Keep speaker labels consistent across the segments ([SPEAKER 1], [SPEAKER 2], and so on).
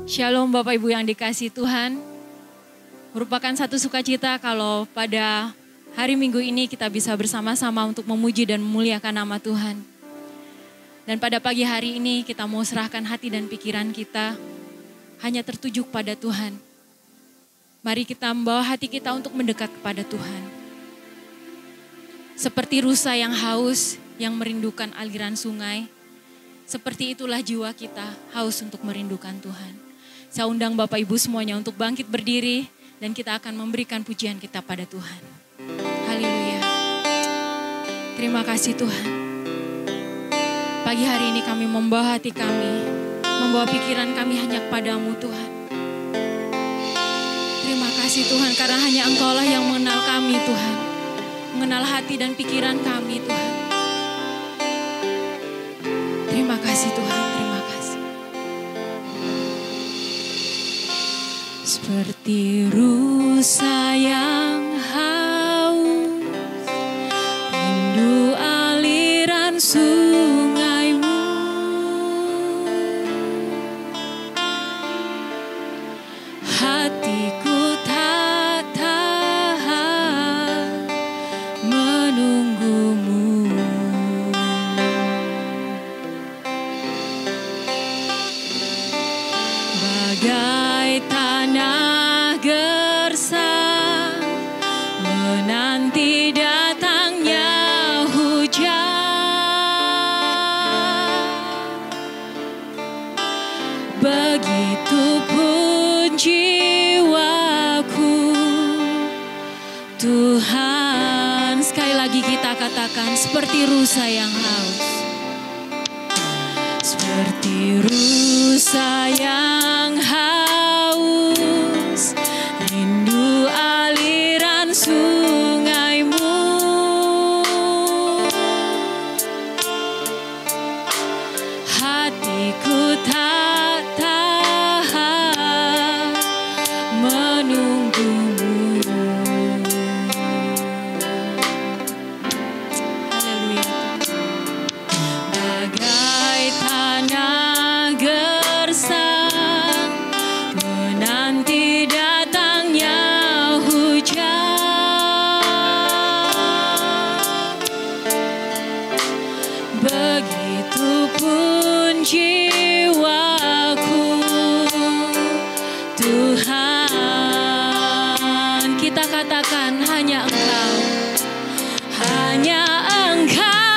[SPEAKER 1] Shalom Bapak Ibu yang dikasihi Tuhan. Merupakan satu sukacita kalau pada hari Minggu ini kita bisa bersama-sama untuk memuji dan memuliakan nama Tuhan. Dan pada pagi hari ini kita mau serahkan hati dan pikiran kita hanya tertuju pada Tuhan. Mari kita membawa hati kita untuk mendekat kepada Tuhan. Seperti rusa yang haus, yang merindukan aliran sungai, seperti itulah jiwa kita haus untuk merindukan Tuhan. Saya undang Bapak Ibu semuanya untuk bangkit berdiri dan kita akan memberikan pujian kita pada Tuhan. Haleluya. Terima kasih Tuhan. Pagi hari ini kami membawa hati kami, membawa pikiran kami hanya kepadamu Tuhan. Terima kasih Tuhan karena hanya Engkaulah yang mengenal kami Tuhan. Mengenal hati dan pikiran kami Tuhan. Terima kasih Tuhan, terima kasih. Seperti rusa yang haus, rindu aliran sungaimu. Hatiku tak tahan menunggumu. Bagai tanah gersang menanti datangnya hujan, begitupun jiwaku Tuhan. Sekali lagi kita katakan seperti rusa yang haus, seperti rusa yang haus, rindu aliran sungaimu. Hatiku tak tahan menunggumu. Haleluya. Bagai tanah gersang menanti datangnya hujan, begitupun jiwaku Tuhan. Kita katakan hanya Engkau, hanya Engkau.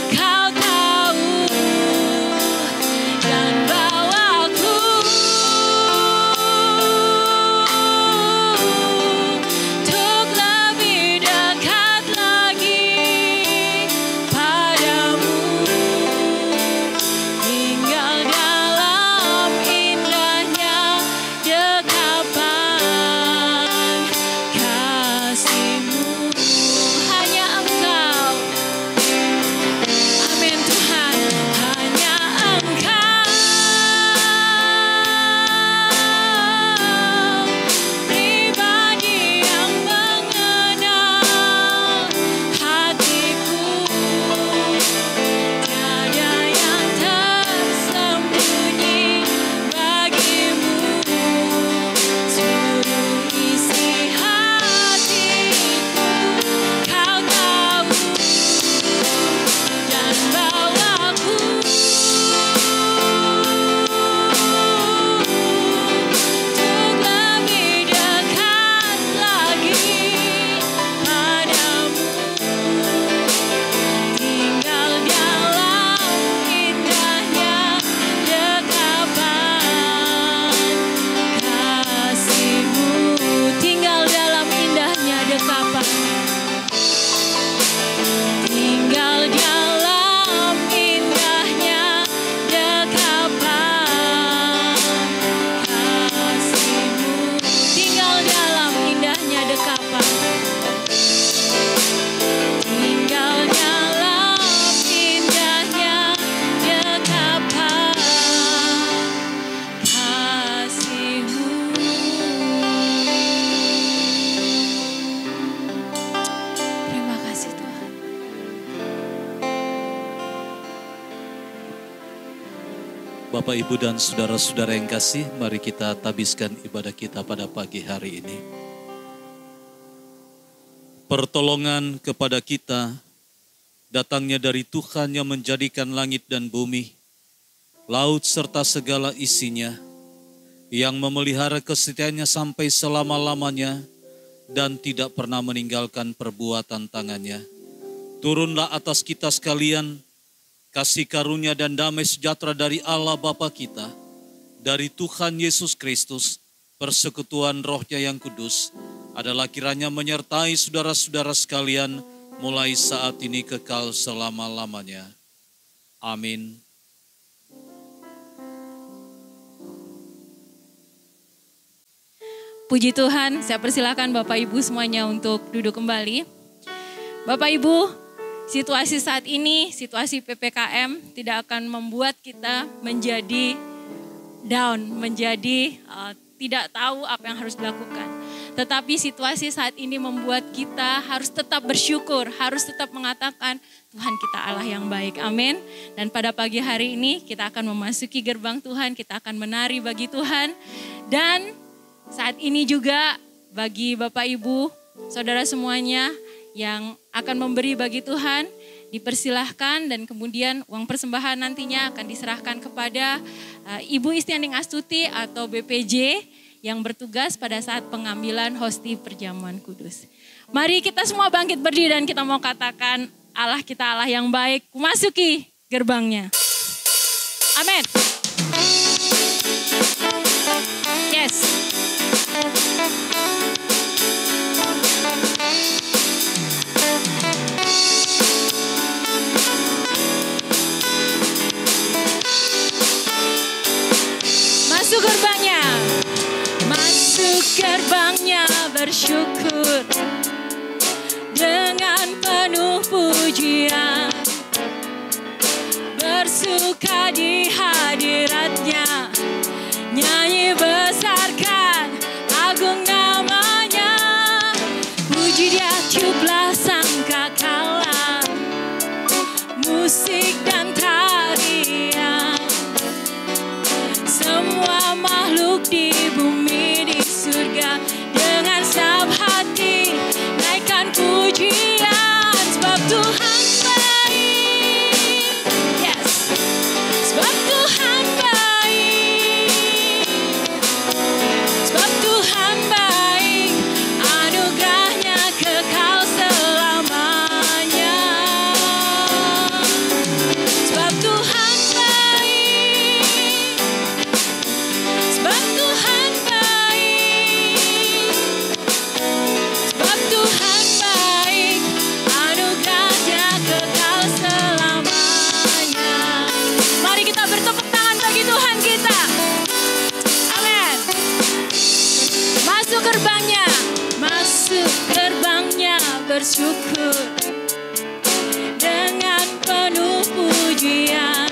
[SPEAKER 1] Kau tahu dan bawaku
[SPEAKER 2] Bapak, Ibu, dan saudara-saudara yang kasih, mari kita tabiskan ibadah kita pada pagi hari ini. Pertolongan kepada kita datangnya dari Tuhan yang menjadikan langit dan bumi, laut serta segala isinya, yang memelihara kesetiaannya sampai selama-lamanya dan tidak pernah meninggalkan perbuatan tangannya. Turunlah atas kita sekalian kasih karunia dan damai sejahtera dari Allah Bapa kita, dari Tuhan Yesus Kristus, persekutuan Roh-Nya yang kudus, adalah kiranya menyertai saudara-saudara sekalian mulai saat ini kekal selama-lamanya. Amin.
[SPEAKER 1] Puji Tuhan, saya persilakan Bapak Ibu semuanya untuk duduk kembali. Bapak Ibu, situasi saat ini, situasi PPKM tidak akan membuat kita menjadi down, menjadi tidak tahu apa yang harus dilakukan. Tetapi situasi saat ini membuat kita harus tetap bersyukur, harus tetap mengatakan Tuhan kita Allah yang baik. Amin. Dan pada pagi hari ini kita akan memasuki gerbang Tuhan, kita akan menari bagi Tuhan. Dan saat ini juga bagi Bapak Ibu, saudara semuanya yang akan memberi bagi Tuhan, dipersilahkan dan kemudian uang persembahan nantinya akan diserahkan kepada Ibu Istianing Astuti atau BPJ yang bertugas pada saat pengambilan hosti perjamuan kudus. Mari kita semua bangkit berdiri dan kita mau katakan Allah kita Allah yang baik, masuki gerbangnya. Amin. Yes. Masuk gerbangnya, masuk gerbangnya bersyukur dengan penuh pujian, bersuka di hadiratnya, nyanyi besarkan agung namanya, puji dia tiuplah sangkakala, musik dan tarian. Semua makhluk di bumi di surga dengan segenap hati naikkan pujian, sebab Tuhan baik. Yes. Sebab Tuhan baik. Sebab Tuhan baik, anugerahnya kekal selamanya. Sebab Tuhan gerbangnya, masuk gerbangnya bersyukur dengan penuh pujian,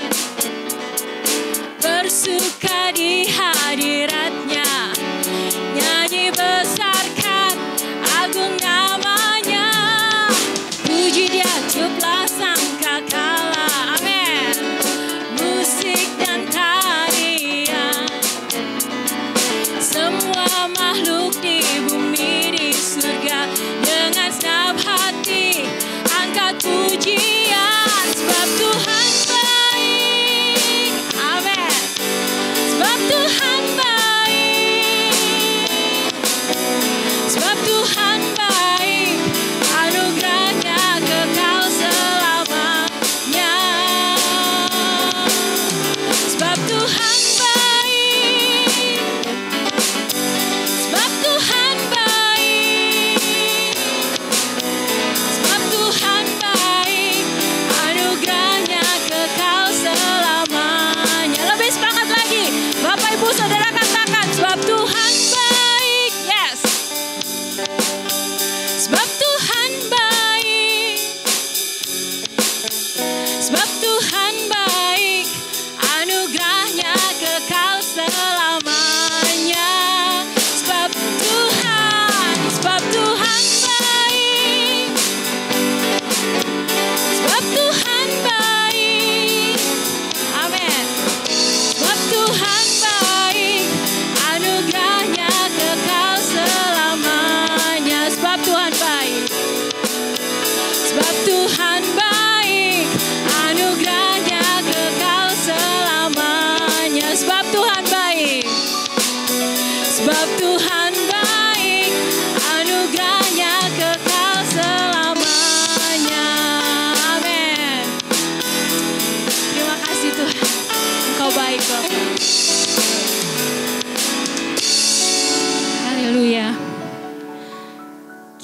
[SPEAKER 1] bersuka di hadiratnya, nyanyi besarkan agung namanya, puji dia tiuplah sangkakala, amin, musik dan tarian, semua makhluk di bumi di surga dengan segenap hati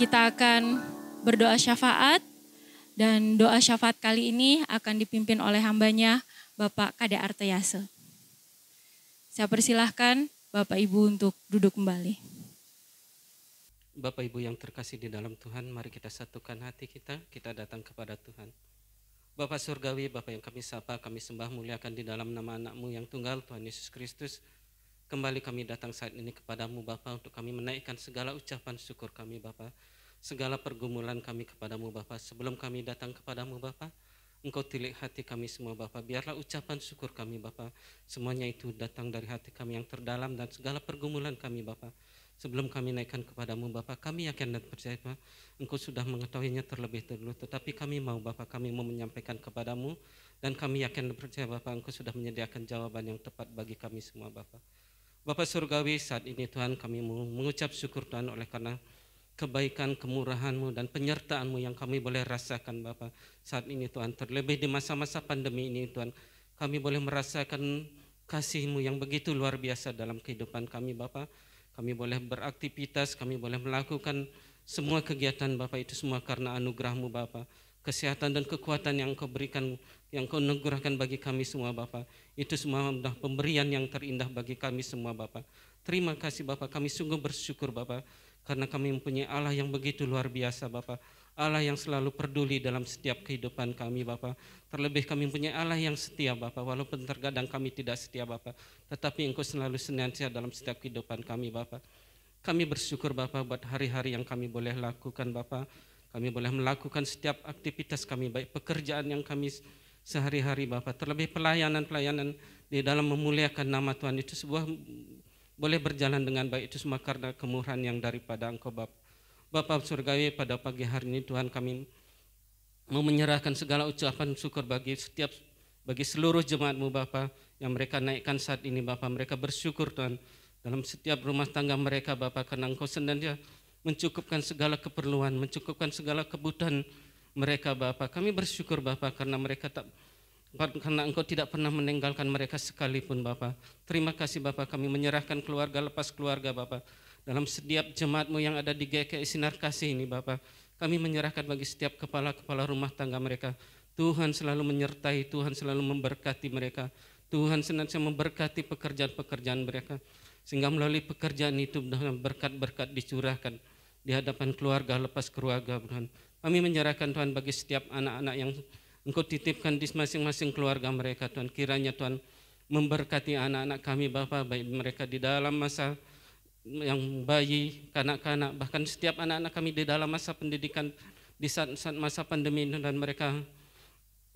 [SPEAKER 1] kita akan berdoa syafaat, dan doa syafaat kali ini akan dipimpin oleh hambanya Bapak Kade Artayase. Saya persilahkan Bapak Ibu untuk duduk kembali.
[SPEAKER 3] Bapak Ibu yang terkasih di dalam Tuhan, mari kita satukan hati kita datang kepada Tuhan. Bapak Surgawi, Bapak yang kami sapa, kami sembah muliakan di dalam nama anak-Mu yang tunggal, Tuhan Yesus Kristus. Kembali kami datang saat ini kepadamu Bapa untuk kami menaikkan segala ucapan syukur kami Bapa, segala pergumulan kami kepadamu Bapa. Sebelum kami datang kepadamu Bapa, Engkau tilik hati kami semua Bapa. Biarlah ucapan syukur kami Bapa, semuanya itu datang dari hati kami yang terdalam, dan segala pergumulan kami Bapa, sebelum kami naikkan kepadamu Bapa, kami yakin dan percaya Bapa, Engkau sudah mengetahuinya terlebih dahulu. Tetapi kami mau Bapa, kami mau menyampaikan kepadamu, dan kami yakin dan percaya Bapa, Engkau sudah menyediakan jawaban yang tepat bagi kami semua Bapa. Bapa Surgawi, saat ini Tuhan kami mau mengucap syukur Tuhan oleh karena kebaikan, kemurahan-Mu dan penyertaan-Mu yang kami boleh rasakan Bapa saat ini Tuhan. Terlebih di masa-masa pandemi ini Tuhan, kami boleh merasakan kasih-Mu yang begitu luar biasa dalam kehidupan kami Bapa. Kami boleh beraktivitas, kami boleh melakukan semua kegiatan Bapa, itu semua karena anugerah-Mu Bapa. Kesehatan dan kekuatan yang Engkau berikan, yang Engkau anugerahkan bagi kami semua Bapa, itu semua adalah pemberian yang terindah bagi kami semua Bapa. Terima kasih Bapa, kami sungguh bersyukur Bapa, karena kami mempunyai Allah yang begitu luar biasa Bapa. Allah yang selalu peduli dalam setiap kehidupan kami Bapa. Terlebih kami mempunyai Allah yang setia Bapa, walaupun terkadang kami tidak setia Bapa, tetapi Engkau selalu senantiasa dalam setiap kehidupan kami Bapa. Kami bersyukur Bapa buat hari-hari yang kami boleh lakukan Bapa. Kami boleh melakukan setiap aktivitas kami, baik pekerjaan yang kami sehari-hari Bapa, terlebih pelayanan-pelayanan di dalam memuliakan nama Tuhan, itu sebuah boleh berjalan dengan baik, itu semua karena kemurahan yang daripada Engkau Bapa. Bapa Surgawi, pada pagi hari ini Tuhan kami mau menyerahkan segala ucapan syukur bagi seluruh jemaat-Mu Bapa yang mereka naikkan saat ini Bapa. Mereka bersyukur Tuhan dalam setiap rumah tangga mereka Bapa, karena Engkau senantiasa mencukupkan segala keperluan, mencukupkan segala kebutuhan mereka Bapa. Kami bersyukur Bapa karena Engkau tidak pernah meninggalkan mereka sekalipun Bapa. Terima kasih Bapa, kami menyerahkan keluarga lepas keluarga Bapa. Dalam setiap jemaat-Mu yang ada di GKI Sinar Kasih ini Bapa, kami menyerahkan bagi setiap kepala-kepala rumah tangga mereka. Tuhan selalu menyertai, Tuhan selalu memberkati mereka. Tuhan senantiasa memberkati pekerjaan-pekerjaan mereka, sehingga melalui pekerjaan itu berkat-berkat dicurahkan di hadapan keluarga lepas keluarga Tuhan. Kami menyerahkan Tuhan bagi setiap anak-anak yang Engkau titipkan di masing-masing keluarga mereka Tuhan. Kiranya Tuhan memberkati anak-anak kami Bapa, baik mereka di dalam masa yang bayi, kanak-kanak, bahkan setiap anak-anak kami di dalam masa pendidikan di saat masa pandemi ini, dan mereka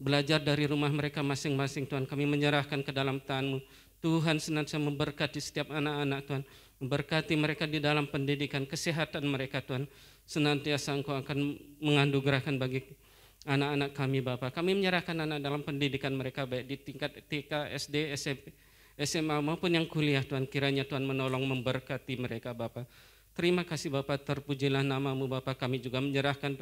[SPEAKER 3] belajar dari rumah mereka masing-masing Tuhan. Kami menyerahkan ke dalam tangan-Mu. Tuhan senantiasa memberkati setiap anak-anak Tuhan, memberkati mereka di dalam pendidikan, kesehatan mereka Tuhan. Senantiasa Engkau akan menganugerahkan bagi anak-anak kami Bapa. Kami menyerahkan anak dalam pendidikan mereka, baik di tingkat TK, SD, SMP, SMA maupun yang kuliah Tuhan. Kiranya Tuhan menolong memberkati mereka Bapa. Terima kasih Bapa, terpujilah nama-Mu Bapa. Kami juga menyerahkan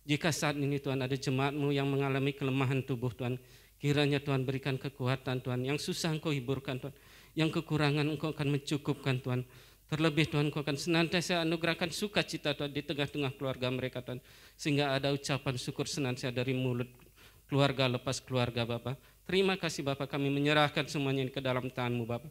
[SPEAKER 3] jika saat ini Tuhan ada jemaat-Mu yang mengalami kelemahan tubuh Tuhan, kiranya Tuhan berikan kekuatan Tuhan. Yang susah Engkau hiburkan Tuhan, yang kekurangan Engkau akan mencukupkan Tuhan. Terlebih Tuhan Engkau akan senantiasa anugerahkan sukacita Tuhan di tengah-tengah keluarga mereka Tuhan, sehingga ada ucapan syukur senantiasa dari mulut keluarga lepas keluarga Bapa. Terima kasih Bapa, kami menyerahkan semuanya ke dalam tangan-Mu Bapa.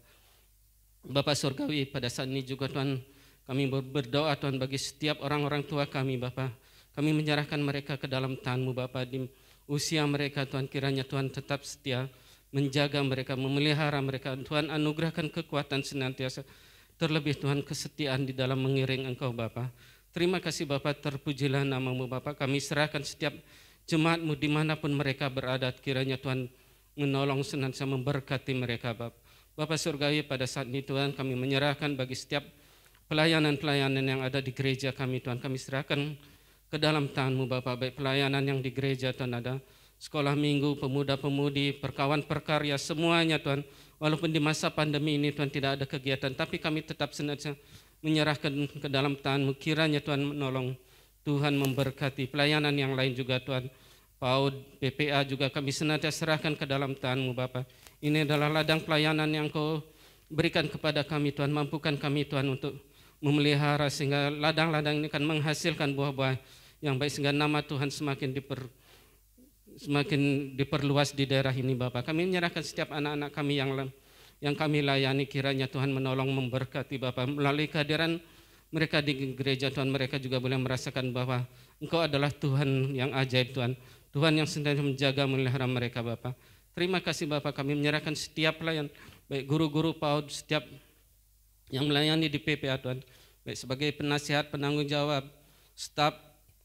[SPEAKER 3] Bapa Surgawi, pada saat ini juga Tuhan kami berdoa Tuhan bagi setiap orang-orang tua kami Bapa. Kami menyerahkan mereka ke dalam tangan-Mu Bapa. Di usia mereka Tuhan, kiranya Tuhan tetap setia menjaga mereka, memelihara mereka. Tuhan anugerahkan kekuatan senantiasa, terlebih Tuhan kesetiaan di dalam mengiring Engkau Bapa. Terima kasih Bapa, terpujilah nama-Mu Bapa. Kami serahkan setiap jemaat-Mu dimanapun mereka berada, kiranya Tuhan menolong senantiasa memberkati mereka Bapa. Bapa Surgawi, pada saat ini Tuhan kami menyerahkan bagi setiap pelayanan-pelayanan yang ada di gereja kami Tuhan. Kami serahkan ke dalam tangan-Mu Bapa, baik pelayanan yang di gereja Tuhan, ada sekolah minggu, pemuda-pemudi, perkawan perkarya, semuanya Tuhan. Walaupun di masa pandemi ini Tuhan tidak ada kegiatan, tapi kami tetap senantiasa menyerahkan ke dalam tangan-Mu. Kiranya Tuhan menolong, Tuhan memberkati pelayanan yang lain juga Tuhan. PAUD, PPA juga kami senantiasa serahkan ke dalam tangan-Mu Bapa. Ini adalah ladang pelayanan yang Kau berikan kepada kami Tuhan. Mampukan kami Tuhan untuk memelihara sehingga ladang-ladang ini akan menghasilkan buah-buah yang baik sehingga nama Tuhan semakin diperluas di daerah ini Bapak. Kami menyerahkan setiap anak-anak kami yang kami layani, kiranya Tuhan menolong memberkati Bapak. Melalui kehadiran mereka di gereja Tuhan, mereka juga boleh merasakan bahwa Engkau adalah Tuhan yang ajaib Tuhan. Tuhan yang senantiasa menjaga memelihara mereka Bapak. Terima kasih Bapak, kami menyerahkan setiap pelayan, baik guru-guru PAUD, setiap yang melayani di PPA Tuhan, baik sebagai penasihat, penanggung jawab, staf,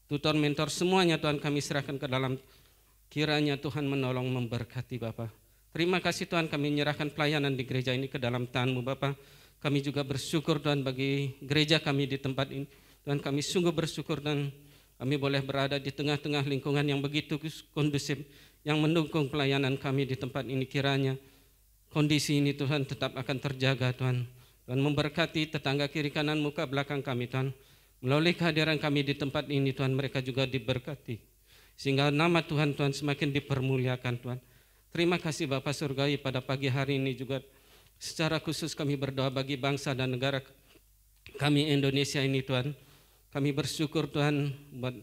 [SPEAKER 3] tutor, mentor, semuanya Tuhan kami serahkan ke dalam, kiranya Tuhan menolong memberkati Bapak. Terima kasih Tuhan, kami menyerahkan pelayanan di gereja ini ke dalam tangan-Mu Bapak. Kami juga bersyukur Tuhan bagi gereja kami di tempat ini. Tuhan kami sungguh bersyukur dan kami boleh berada di tengah-tengah lingkungan yang begitu kondusif, yang mendukung pelayanan kami di tempat ini. Kiranya kondisi ini Tuhan tetap akan terjaga Tuhan. Tuhan memberkati tetangga kiri kanan muka belakang kami Tuhan. Melalui kehadiran kami di tempat ini Tuhan, mereka juga diberkati. Sehingga nama Tuhan semakin dipermuliakan Tuhan. Terima kasih Bapak Surgawi, pada pagi hari ini juga secara khusus kami berdoa bagi bangsa dan negara kami Indonesia ini Tuhan. Kami bersyukur Tuhan buat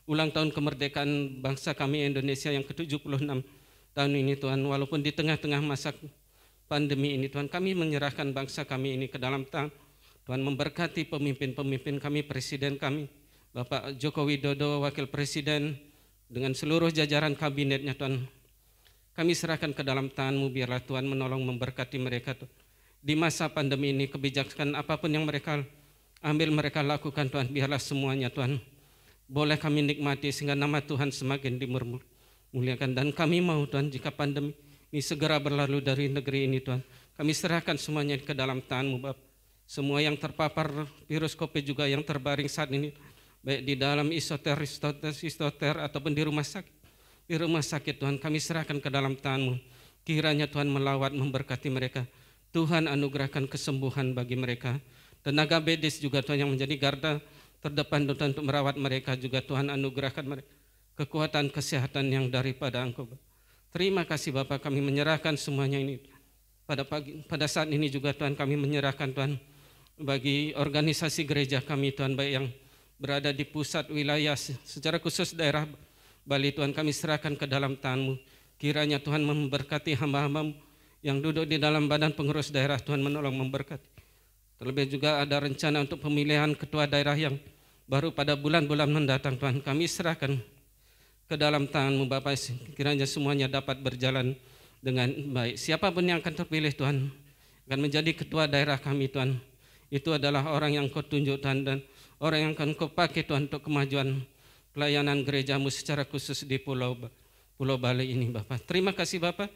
[SPEAKER 3] ulang tahun kemerdekaan bangsa kami Indonesia yang ke-76 tahun ini Tuhan. Walaupun di tengah-tengah masa pandemi ini Tuhan, kami menyerahkan bangsa kami ini ke dalam tangan Tuhan. Memberkati pemimpin-pemimpin kami, presiden kami Bapak Joko Widodo, wakil presiden dengan seluruh jajaran kabinetnya Tuhan. Kami serahkan ke dalam tangan-Mu, biarlah Tuhan menolong memberkati mereka Tuhan. Di masa pandemi ini kebijakan apapun yang mereka ambil, mereka lakukan Tuhan, biarlah semuanya Tuhan boleh kami nikmati sehingga nama Tuhan semakin dimuliakan. Dan kami mau Tuhan, jika pandemi ini segera berlalu dari negeri ini Tuhan, kami serahkan semuanya ke dalam tangan-Mu Bapak. Semua yang terpapar virus COVID juga yang terbaring saat ini, baik di dalam isoter ataupun di rumah sakit Tuhan, kami serahkan ke dalam tangan-Mu. Kiranya Tuhan melawat memberkati mereka. Tuhan anugerahkan kesembuhan bagi mereka. Tenaga medis juga Tuhan yang menjadi garda terdepan Tuhan untuk merawat mereka juga, Tuhan anugerahkan mereka kekuatan kesehatan yang daripada Engkau. Terima kasih Bapak, kami menyerahkan semuanya ini. Pada saat ini juga Tuhan kami menyerahkan Tuhan bagi organisasi gereja kami Tuhan, baik yang berada di pusat wilayah secara khusus daerah Bali Tuhan, kami serahkan ke dalam tangan-Mu. Kiranya Tuhan memberkati hamba-hamba-Mu yang duduk di dalam badan pengurus daerah, Tuhan menolong memberkati. Terlebih juga ada rencana untuk pemilihan ketua daerah yang baru pada bulan-bulan mendatang Tuhan, kami serahkan ke dalam tangan-Mu Bapak. Kiranya semuanya dapat berjalan dengan baik. Siapapun yang akan terpilih Tuhan, akan menjadi ketua daerah kami Tuhan, itu adalah orang yang Kau tunjuk Tuhan, dan orang yang akan Kau pakai Tuhan untuk kemajuan pelayanan gereja-Mu secara khusus di Pulau Bali ini Bapak. Terima kasih Bapak,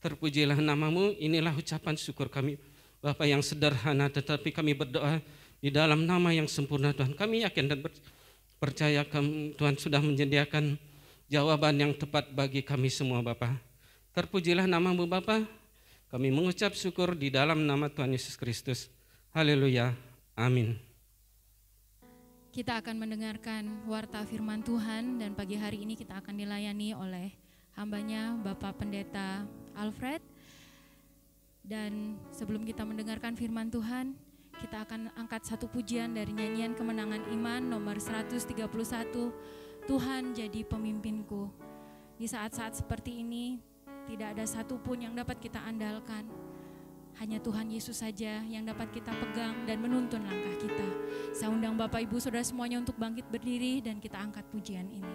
[SPEAKER 3] terpujilah nama-Mu. Inilah ucapan syukur kami Bapak yang sederhana, tetapi kami berdoa di dalam nama yang sempurna Tuhan. Kami yakin dan percaya Tuhan sudah menyediakan jawaban yang tepat bagi kami semua Bapak. Terpujilah nama-Mu Bapak. Kami mengucap syukur di dalam nama Tuhan Yesus Kristus. Haleluya. Amin.
[SPEAKER 1] Kita akan mendengarkan warta firman Tuhan, dan pagi hari ini kita akan dilayani oleh hambanya Bapak Pendeta Alfred. Dan sebelum kita mendengarkan firman Tuhan, kita akan angkat satu pujian dari nyanyian Kemenangan Iman nomor 131, Tuhan jadi pemimpinku. Di saat-saat seperti ini, tidak ada satupun yang dapat kita andalkan. Hanya Tuhan Yesus saja yang dapat kita pegang dan menuntun langkah kita. Saya undang Bapak Ibu Saudara semuanya untuk bangkit berdiri dan kita angkat pujian ini.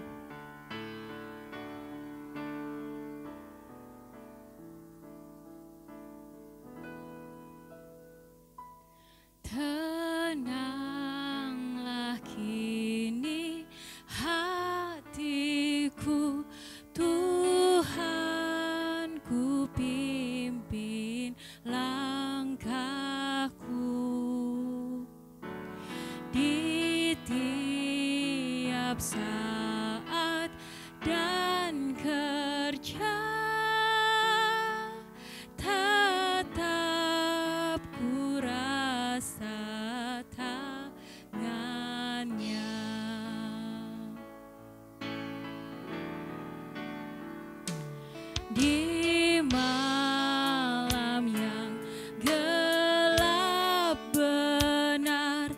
[SPEAKER 1] Tenanglah kini hatiku, Tuhan ku pimpin langkahku di tiap saat dan kerja. Tetap ku rasa tangannya. Di malam yang gelap benar,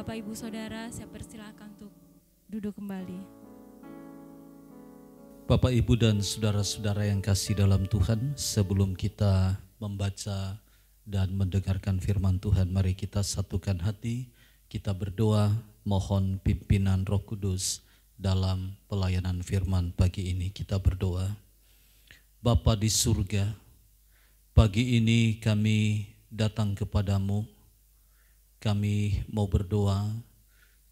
[SPEAKER 1] Bapak Ibu Saudara, saya persilakan untuk duduk kembali.
[SPEAKER 2] Bapak Ibu dan saudara-saudara yang kasih dalam Tuhan, sebelum kita membaca dan mendengarkan firman Tuhan, mari kita satukan hati, kita berdoa mohon pimpinan Roh Kudus dalam pelayanan firman pagi ini. Kita berdoa. Bapa di surga, pagi ini kami datang kepadamu. Kami mau berdoa,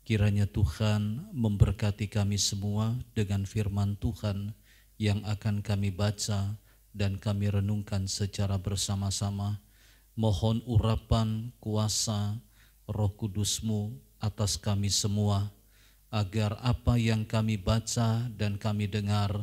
[SPEAKER 2] kiranya Tuhan memberkati kami semua dengan firman Tuhan yang akan kami baca dan kami renungkan secara bersama-sama. Mohon urapan kuasa Roh Kudus-Mu atas kami semua, agar apa yang kami baca dan kami dengar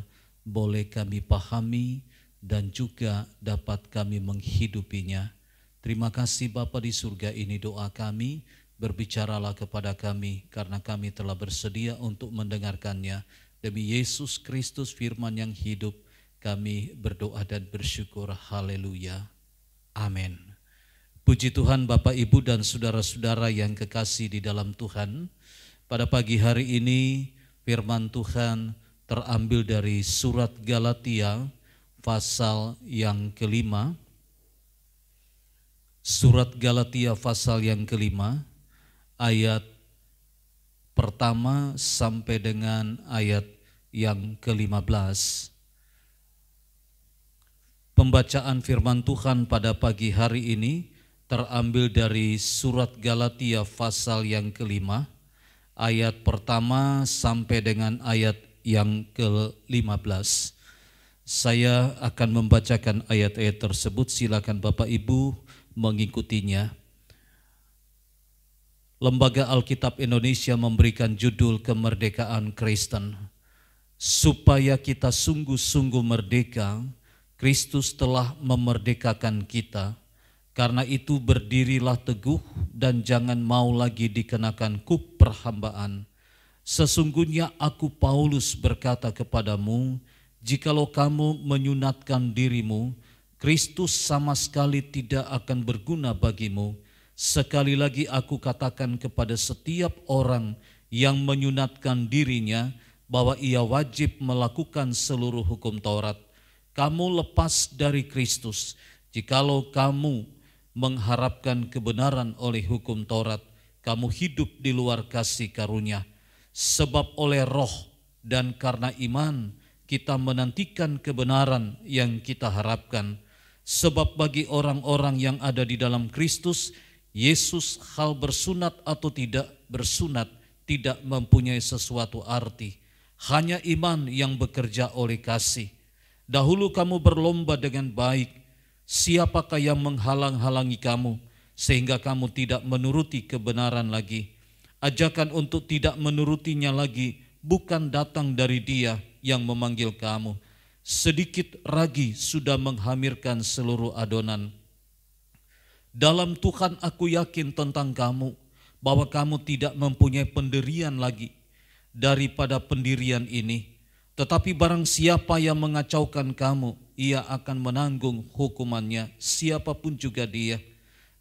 [SPEAKER 2] boleh kami pahami dan juga dapat kami menghidupinya. Terima kasih Bapa di surga, ini doa kami, berbicaralah kepada kami karena kami telah bersedia untuk mendengarkannya. Demi Yesus Kristus firman yang hidup, kami berdoa dan bersyukur. Haleluya. Amin. Puji Tuhan Bapak Ibu dan saudara-saudara yang kekasih di dalam Tuhan. Pada pagi hari ini firman Tuhan terambil dari surat Galatia pasal yang kelima. Surat Galatia pasal yang kelima, ayat pertama sampai dengan ayat yang ke-15. Pembacaan firman Tuhan pada pagi hari ini terambil dari surat Galatia pasal yang kelima, ayat pertama sampai dengan ayat yang ke-15. Saya akan membacakan ayat-ayat tersebut, silakan Bapak Ibu mengikutinya. Lembaga Alkitab Indonesia memberikan judul Kemerdekaan Kristen. Supaya kita sungguh-sungguh merdeka, Kristus telah memerdekakan kita. Karena itu berdirilah teguh dan jangan mau lagi dikenakan kuk perhambaan. Sesungguhnya aku Paulus berkata kepadamu, jikalau kamu menyunatkan dirimu, Kristus sama sekali tidak akan berguna bagimu. Sekali lagi aku katakan kepada setiap orang yang menyunatkan dirinya bahwa ia wajib melakukan seluruh hukum Taurat. Kamu lepas dari Kristus jikalau kamu mengharapkan kebenaran oleh hukum Taurat. Kamu hidup di luar kasih karunia. Sebab oleh roh dan karena iman kita menantikan kebenaran yang kita harapkan. Sebab bagi orang-orang yang ada di dalam Kristus Yesus, hal bersunat atau tidak bersunat tidak mempunyai sesuatu arti. Hanya iman yang bekerja oleh kasih. Dahulu kamu berlomba dengan baik. Siapakah yang menghalang-halangi kamu sehingga kamu tidak menuruti kebenaran lagi? Ajakan untuk tidak menurutinya lagi bukan datang dari Dia yang memanggil kamu. Sedikit ragi sudah menghamirkan seluruh adonan. Dalam Tuhan aku yakin tentang kamu, bahwa kamu tidak mempunyai pendirian lagi daripada pendirian ini. Tetapi barang siapa yang mengacaukan kamu, ia akan menanggung hukumannya, siapapun juga dia.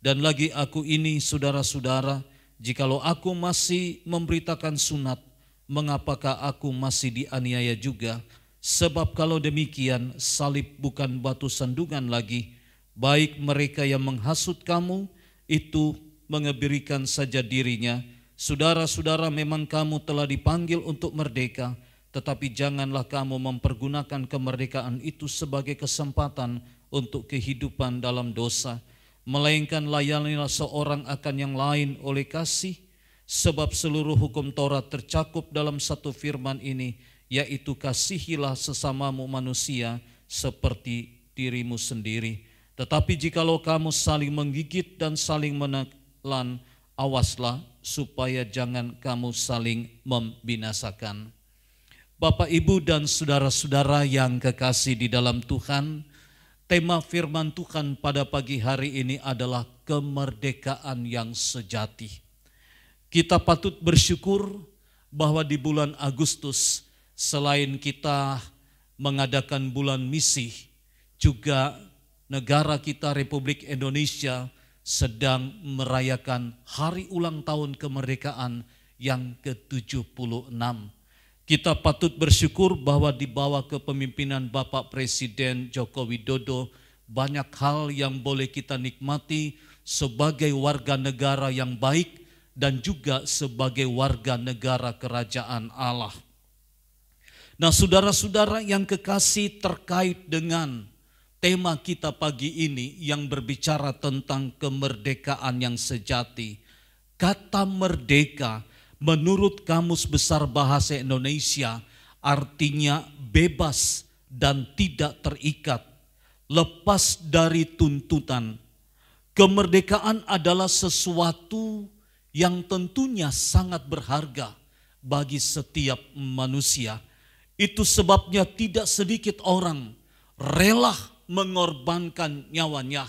[SPEAKER 2] Dan lagi aku ini, saudara-saudara, jikalau aku masih memberitakan sunat, mengapakah aku masih dianiaya juga? Sebab kalau demikian, salib bukan batu sandungan lagi. Baik mereka yang menghasut kamu, itu mengebirikan saja dirinya. Saudara-saudara, memang kamu telah dipanggil untuk merdeka, tetapi janganlah kamu mempergunakan kemerdekaan itu sebagai kesempatan untuk kehidupan dalam dosa. Melainkan layanilah seorang akan yang lain oleh kasih, sebab seluruh hukum Taurat tercakup dalam satu firman ini, yaitu kasihilah sesamamu manusia seperti dirimu sendiri. Tetapi jikalau kamu saling menggigit dan saling menelan, awaslah supaya jangan kamu saling membinasakan. Bapak, Ibu, dan saudara-saudara yang kekasih di dalam Tuhan, tema firman Tuhan pada pagi hari ini adalah kemerdekaan yang sejati. Kita patut bersyukur bahwa di bulan Agustus, selain kita mengadakan bulan misi, juga negara kita Republik Indonesia sedang merayakan hari ulang tahun kemerdekaan yang ke-76. Kita patut bersyukur bahwa di bawah kepemimpinan Bapak Presiden Joko Widodo, banyak hal yang boleh kita nikmati sebagai warga negara yang baik dan juga sebagai warga negara kerajaan Allah. Nah, saudara-saudara yang kekasih, terkait dengan tema kita pagi ini yang berbicara tentang kemerdekaan yang sejati. Kata merdeka menurut Kamus Besar Bahasa Indonesia artinya bebas dan tidak terikat, lepas dari tuntutan. Kemerdekaan adalah sesuatu yang tentunya sangat berharga bagi setiap manusia. Itu sebabnya tidak sedikit orang rela mengorbankan nyawanya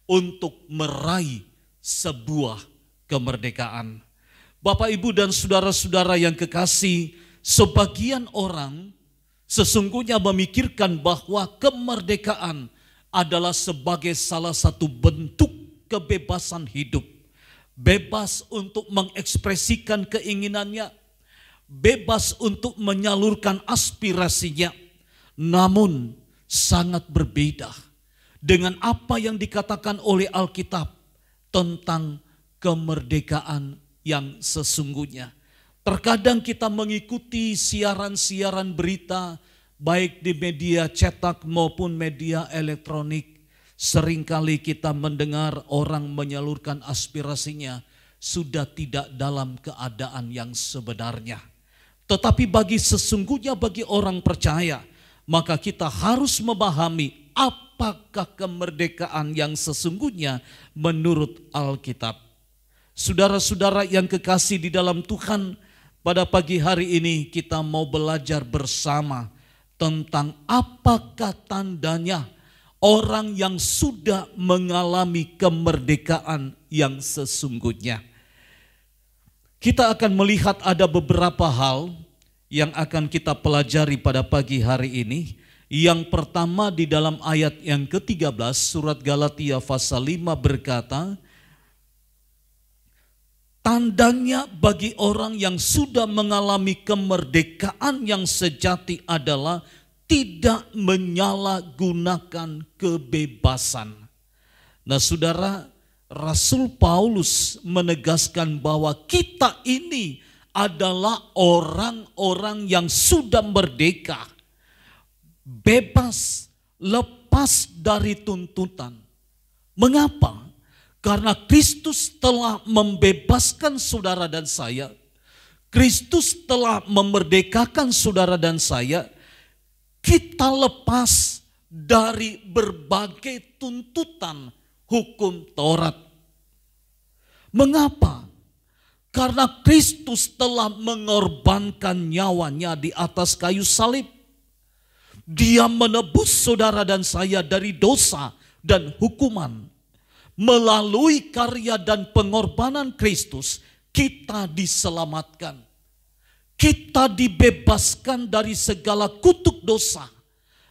[SPEAKER 2] untuk meraih sebuah kemerdekaan. Bapak, Ibu, dan saudara-saudara yang kekasih, sebagian orang sesungguhnya memikirkan bahwa kemerdekaan adalah sebagai salah satu bentuk kebebasan hidup. Bebas untuk mengekspresikan keinginannya, bebas untuk menyalurkan aspirasinya. Namun sangat berbeda dengan apa yang dikatakan oleh Alkitab tentang kemerdekaan yang sesungguhnya. Terkadang kita mengikuti siaran-siaran berita baik di media cetak maupun media elektronik. Seringkali kita mendengar orang menyalurkan aspirasinya sudah tidak dalam keadaan yang sebenarnya. Tetapi sesungguhnya bagi orang percaya, maka kita harus memahami apakah kemerdekaan yang sesungguhnya menurut Alkitab. Saudara-saudara yang kekasih di dalam Tuhan, pada pagi hari ini kita mau belajar bersama tentang apakah tandanya orang yang sudah mengalami kemerdekaan yang sesungguhnya. Kita akan melihat ada beberapa hal yang akan kita pelajari pada pagi hari ini. Yang pertama di dalam ayat yang ke-13 surat Galatia pasal 5 berkata, tandanya bagi orang yang sudah mengalami kemerdekaan yang sejati adalah tidak menyalahgunakan kebebasan. Nah, saudara, Rasul Paulus menegaskan bahwa kita ini adalah orang-orang yang sudah merdeka, bebas, lepas dari tuntutan. Mengapa? Karena Kristus telah membebaskan saudara dan saya. Kristus telah memerdekakan saudara dan saya. Kita lepas dari berbagai tuntutan hukum Taurat. Mengapa? Karena Kristus telah mengorbankan nyawanya di atas kayu salib. Dia menebus saudara dan saya dari dosa dan hukuman. Melalui karya dan pengorbanan Kristus, kita diselamatkan. Kita dibebaskan dari segala kutuk dosa.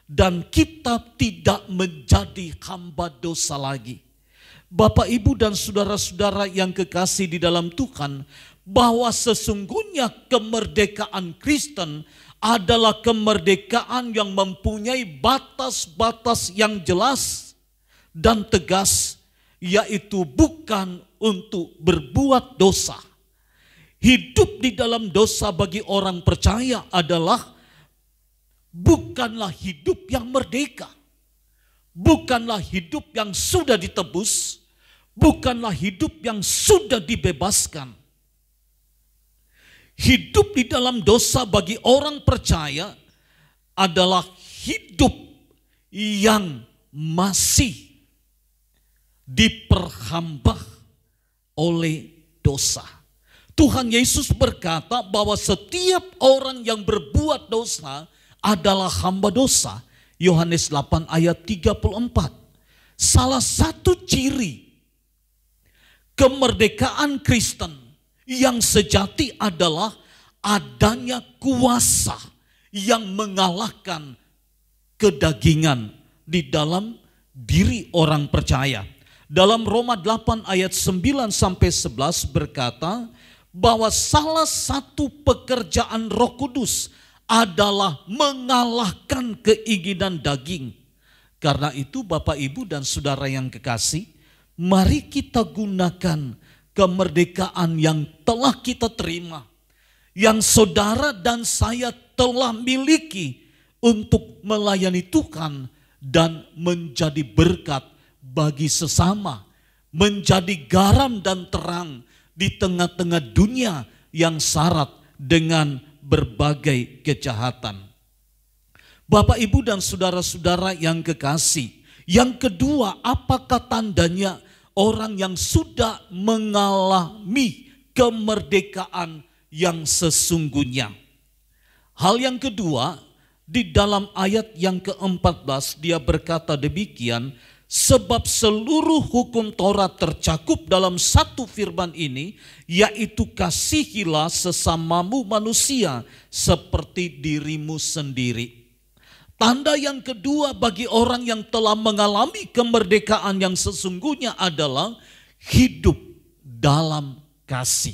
[SPEAKER 2] Dan kita tidak menjadi hamba dosa lagi. Bapak, Ibu, dan saudara-saudara yang kekasih di dalam Tuhan, bahwa sesungguhnya kemerdekaan Kristen adalah kemerdekaan yang mempunyai batas-batas yang jelas dan tegas, yaitu bukan untuk berbuat dosa. Hidup di dalam dosa bagi orang percaya adalah bukanlah hidup yang merdeka. Bukanlah hidup yang sudah ditebus. Bukanlah hidup yang sudah dibebaskan. Hidup di dalam dosa bagi orang percaya adalah hidup yang masih diperhamba oleh dosa. Tuhan Yesus berkata bahwa setiap orang yang berbuat dosa adalah hamba dosa. Yohanes 8 ayat 34. Salah satu ciri kemerdekaan Kristen yang sejati adalah adanya kuasa yang mengalahkan kedagingan di dalam diri orang percaya. Dalam Roma 8 ayat 9 sampai 11 berkata bahwa salah satu pekerjaan Roh Kudus adalah mengalahkan keinginan daging. Karena itu Bapak, Ibu, dan saudara yang kekasih, mari kita gunakan kemerdekaan yang telah kita terima, yang saudara dan saya telah miliki untuk melayani Tuhan dan menjadi berkat bagi sesama, menjadi garam dan terang di tengah-tengah dunia yang syarat dengan berbagai kejahatan. Bapak, Ibu, dan saudara-saudara yang kekasih, yang kedua, apakah tandanya orang yang sudah mengalami kemerdekaan yang sesungguhnya? Hal yang kedua, di dalam ayat yang ke-14 dia berkata demikian, sebab seluruh hukum Taurat tercakup dalam satu firman ini, yaitu kasihilah sesamamu manusia seperti dirimu sendiri. Tanda yang kedua bagi orang yang telah mengalami kemerdekaan yang sesungguhnya adalah hidup dalam kasih.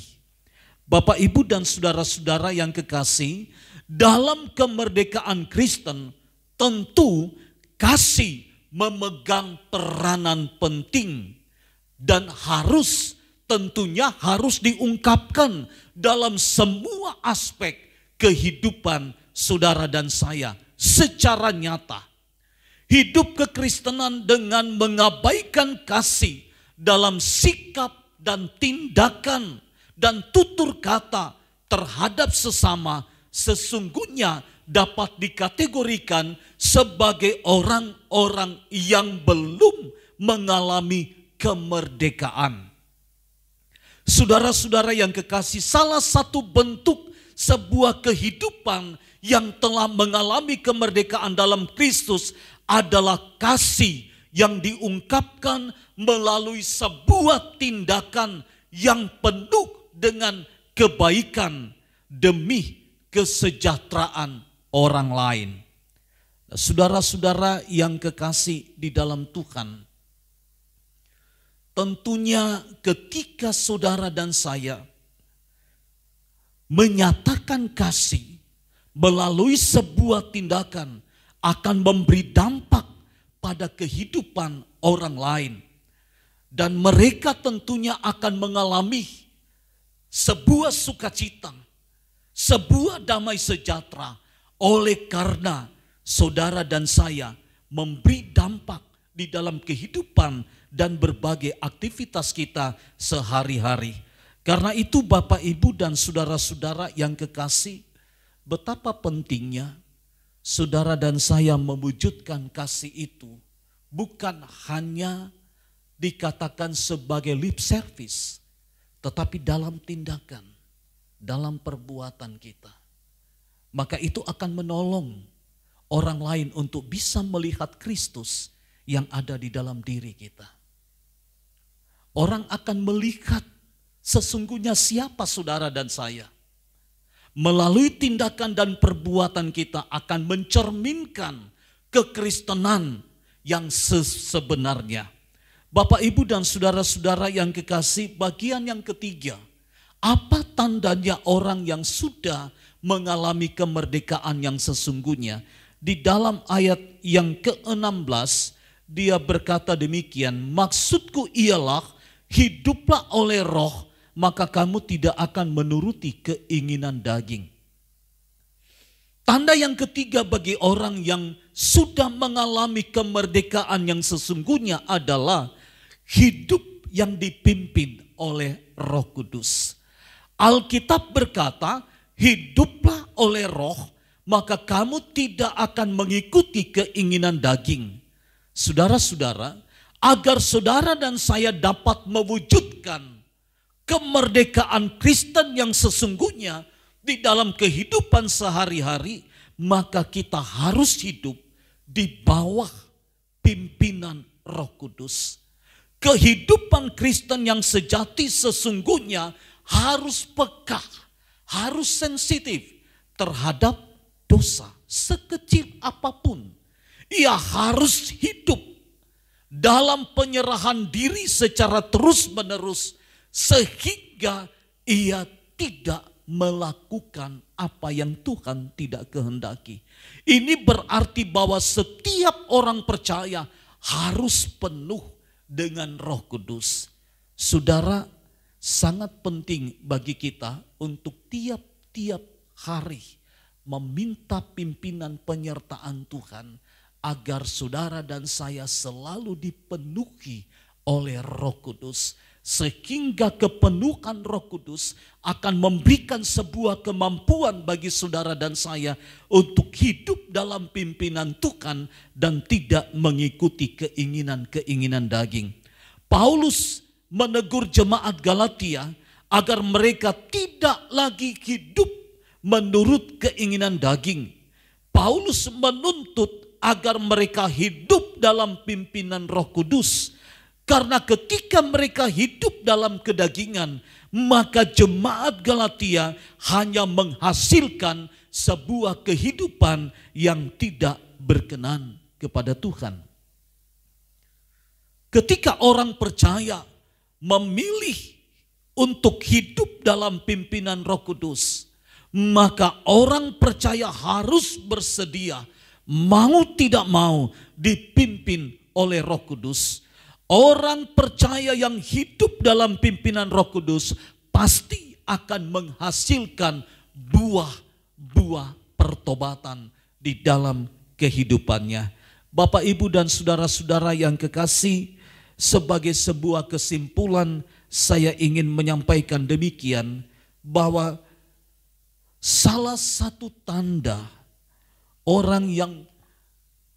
[SPEAKER 2] Bapak, Ibu, dan saudara-saudara yang kekasih, dalam kemerdekaan Kristen tentu kasih memegang peranan penting dan tentunya harus diungkapkan dalam semua aspek kehidupan saudara dan saya secara nyata. Hidup kekristenan dengan mengabaikan kasih dalam sikap dan tindakan dan tutur kata terhadap sesama sesungguhnya dapat dikategorikan sebagai orang-orang yang belum mengalami kemerdekaan. Saudara-saudara yang kekasih, salah satu bentuk sebuah kehidupan yang telah mengalami kemerdekaan dalam Kristus adalah kasih yang diungkapkan melalui sebuah tindakan yang penuh dengan kebaikan demi kesejahteraan orang lain. Saudara-saudara yang kekasih di dalam Tuhan, tentunya ketika saudara dan saya menyatakan kasih melalui sebuah tindakan akan memberi dampak pada kehidupan orang lain. Dan mereka tentunya akan mengalami sebuah sukacita, sebuah damai sejahtera oleh karena saudara dan saya memberi dampak di dalam kehidupan dan berbagai aktivitas kita sehari-hari. Karena itu Bapak, Ibu, dan saudara-saudara yang kekasih, betapa pentingnya saudara dan saya mewujudkan kasih itu bukan hanya dikatakan sebagai lip service, tetapi dalam tindakan, dalam perbuatan kita. Maka itu akan menolong orang lain untuk bisa melihat Kristus yang ada di dalam diri kita. Orang akan melihat sesungguhnya siapa saudara dan saya. Melalui tindakan dan perbuatan kita akan mencerminkan kekristenan yang sebenarnya. Bapak, Ibu, dan saudara-saudara yang kekasih, bagian yang ketiga, apa tandanya orang yang sudah mengalami kemerdekaan yang sesungguhnya? Di dalam ayat yang ke-16 dia berkata demikian, maksudku ialah hiduplah oleh roh, maka kamu tidak akan menuruti keinginan daging. Tanda yang ketiga bagi orang yang sudah mengalami kemerdekaan yang sesungguhnya adalah hidup yang dipimpin oleh Roh Kudus. Alkitab berkata, hiduplah oleh roh, maka kamu tidak akan mengikuti keinginan daging. Saudara-saudara, agar saudara dan saya dapat mewujudkan kemerdekaan Kristen yang sesungguhnya di dalam kehidupan sehari-hari, maka kita harus hidup di bawah pimpinan Roh Kudus. Kehidupan Kristen yang sejati sesungguhnya harus peka, harus sensitif terhadap dosa sekecil apapun. Ia harus hidup
[SPEAKER 4] dalam penyerahan diri secara terus-menerus sehingga ia tidak melakukan apa yang Tuhan tidak kehendaki. Ini berarti bahwa setiap orang percaya harus penuh dengan Roh Kudus. Saudara, sangat penting bagi kita untuk tiap-tiap hari meminta pimpinan penyertaan Tuhan agar saudara dan saya selalu dipenuhi oleh Roh Kudus. Sehingga kepenuhan Roh Kudus akan memberikan sebuah kemampuan bagi saudara dan saya untuk hidup dalam pimpinan Tuhan dan tidak mengikuti keinginan-keinginan daging. Paulus menegur jemaat Galatia agar mereka tidak lagi hidup menurut keinginan daging. Paulus menuntut agar mereka hidup dalam pimpinan Roh Kudus. Karena ketika mereka hidup dalam kedagingan, maka jemaat Galatia hanya menghasilkan sebuah kehidupan yang tidak berkenan kepada Tuhan. Ketika orang percaya memilih untuk hidup dalam pimpinan Roh Kudus, maka orang percaya harus bersedia, mau tidak mau dipimpin oleh Roh Kudus. Orang percaya yang hidup dalam pimpinan Roh Kudus pasti akan menghasilkan buah-buah pertobatan di dalam kehidupannya. Bapak, Ibu, dan saudara-saudara yang kekasih, sebagai sebuah kesimpulan saya ingin menyampaikan demikian, bahwa salah satu tanda orang yang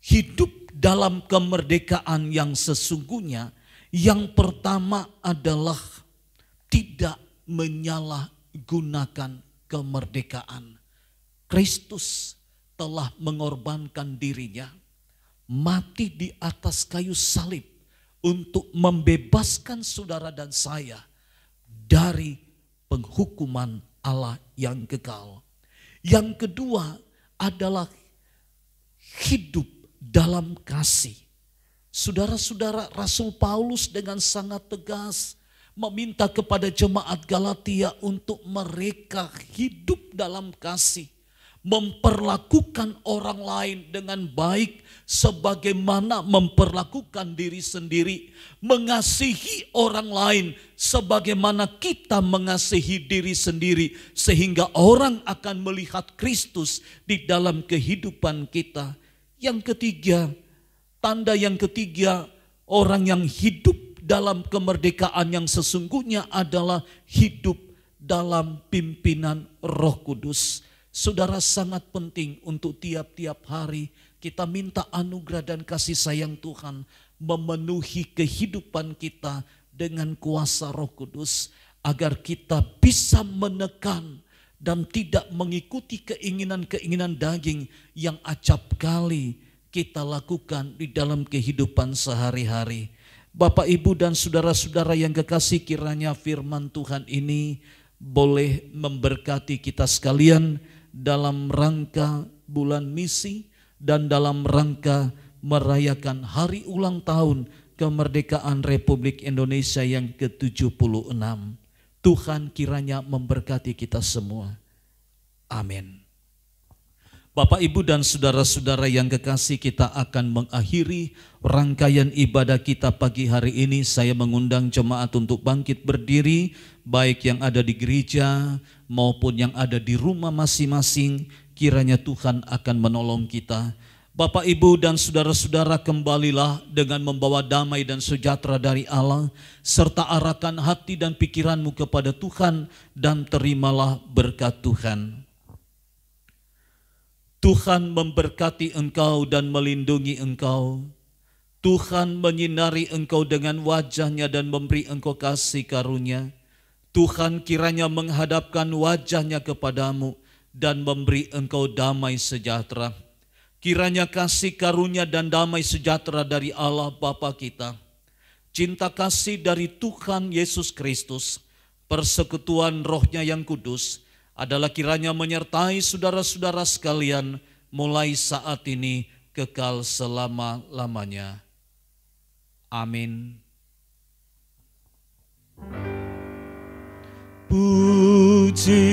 [SPEAKER 4] hidup dalam kemerdekaan yang sesungguhnya, yang pertama adalah tidak menyalahgunakan kemerdekaan. Kristus telah mengorbankan dirinya, mati di atas kayu salib untuk membebaskan saudara dan saya dari penghukuman Allah yang kekal. Yang kedua adalah hidup dalam kasih. Saudara-saudara, Rasul Paulus dengan sangat tegas meminta kepada jemaat Galatia untuk mereka hidup dalam kasih, memperlakukan orang lain dengan baik sebagaimana memperlakukan diri sendiri, mengasihi orang lain sebagaimana kita mengasihi diri sendiri, sehingga orang akan melihat Kristus di dalam kehidupan kita. Yang ketiga, tanda yang ketiga, orang yang hidup dalam kemerdekaan yang sesungguhnya adalah hidup dalam pimpinan Roh Kudus. Saudara, sangat penting untuk tiap-tiap hari kita minta anugerah dan kasih sayang Tuhan memenuhi kehidupan kita dengan kuasa Roh Kudus, agar kita bisa menekan dan tidak mengikuti keinginan-keinginan daging yang acap kali kita lakukan di dalam kehidupan sehari-hari. Bapak, Ibu, dan saudara-saudara yang kekasih, kiranya firman Tuhan ini boleh memberkati kita sekalian dalam rangka bulan misi dan dalam rangka merayakan hari ulang tahun kemerdekaan Republik Indonesia yang ke-76. Tuhan kiranya memberkati kita semua. Amin. Bapak, Ibu, dan saudara-saudara yang kekasih, kita akan mengakhiri rangkaian ibadah kita pagi hari ini. Saya mengundang jemaat untuk bangkit berdiri, baik yang ada di gereja maupun yang ada di rumah masing-masing. Kiranya Tuhan akan menolong kita. Bapak, Ibu, dan saudara-saudara, kembalilah dengan membawa damai dan sejahtera dari Allah, serta arahkan hati dan pikiranmu kepada Tuhan, dan terimalah berkat Tuhan. Tuhan memberkati engkau dan melindungi engkau. Tuhan menyinari engkau dengan wajahnya dan memberi engkau kasih karunia. Tuhan kiranya menghadapkan wajahnya kepadamu dan memberi engkau damai sejahtera. Kiranya kasih karunia dan damai sejahtera dari Allah Bapa kita, cinta kasih dari Tuhan Yesus Kristus, persekutuan Roh-Nya yang kudus adalah kiranya menyertai saudara-saudara sekalian mulai saat ini kekal selama-lamanya. Amin. Puji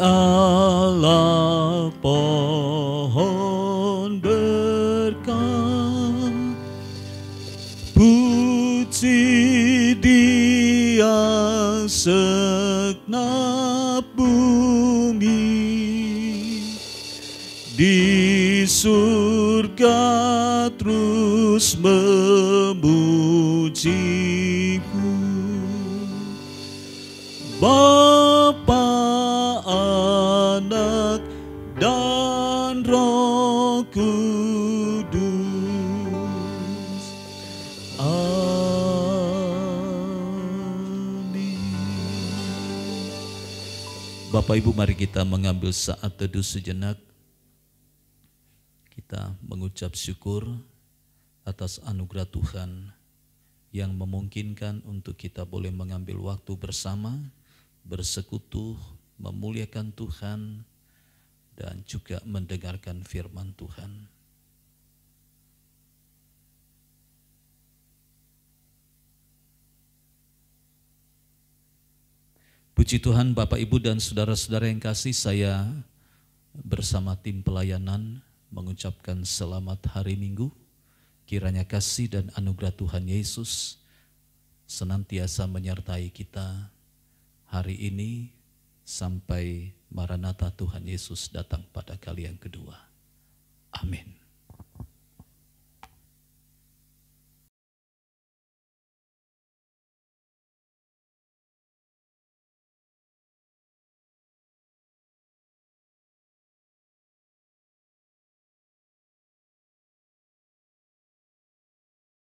[SPEAKER 4] Allah, pohon berkah, puji Dia segenap bumi, di surga terus memuji-Mu. Bapa, Anak, dan Roh Kudus. Amin. Bapak Ibu, mari kita mengambil saat teduh sejenak. Kita mengucap syukur atas anugerah Tuhan yang memungkinkan untuk kita boleh mengambil waktu bersama, bersekutu, memuliakan Tuhan, dan juga mendengarkan firman Tuhan. Puji Tuhan, Bapak, Ibu, dan saudara-saudara yang kasih, saya bersama tim pelayanan mengucapkan selamat hari Minggu. Kiranya kasih dan anugerah Tuhan Yesus senantiasa menyertai kita hari ini sampai Maranatha Tuhan Yesus datang pada kali yang kedua. Amin.